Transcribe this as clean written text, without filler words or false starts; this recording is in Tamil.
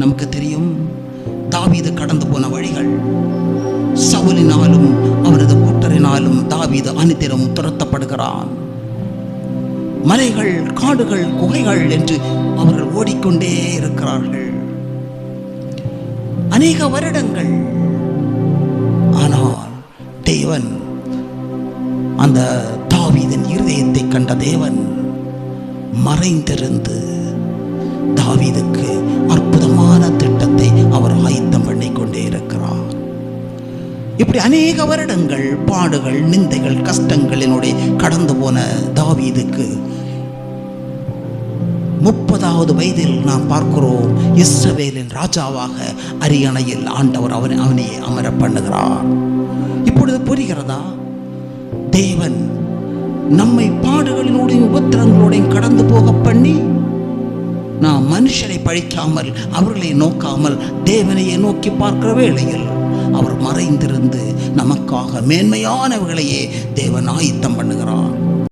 நமக்கு தெரியும் தாவீது கடந்து போன வழிகள். சவுலினாலும் அவரது கூட்டரினாலும் தாவீது அனித்திரம் துரத்தப்படுகிறான். மலைகள், காடுகள், குகைகள் என்று அவர்கள் ஓடிக்கொண்டே இருக்கிறார்கள் அநேக வருடங்கள். ஆனால் தேவன், அந்த தாவீதின் இருதயத்தை கண்ட தேவன் மறைந்திருந்து தாவீதுக்கு அற்புதமான திட்டத்தை அவர் ஆயத்தம் பண்ணி கொண்டே இருக்கிறார். இப்படி அநேக வருடங்கள் பாடுகள், நிந்தைகள், கஷ்டங்களினுடைய கடந்து போன தாவீதுக்கு 30வது வயதில் நாம் பார்க்கிறோம் இஸ்ரவேலின் ராஜாவாக அரியணையில் ஆண்டவர் அவனை அமர பண்ணுகிறார். இப்பொழுது புரிகிறதா? தேவன் நம்மை பாடுகளினோடையும் உபத்திரங்களோடையும் கடந்து போக பண்ணி, நாம் மனுஷரை பழிக்காமல் அவர்களை நோக்காமல் தேவனையே நோக்கி பார்க்கிற வேளையில் அவர் மறைந்திருந்து நமக்காக மேன்மையானவர்களையே தேவன் ஆயத்தம் பண்ணுகிறார்.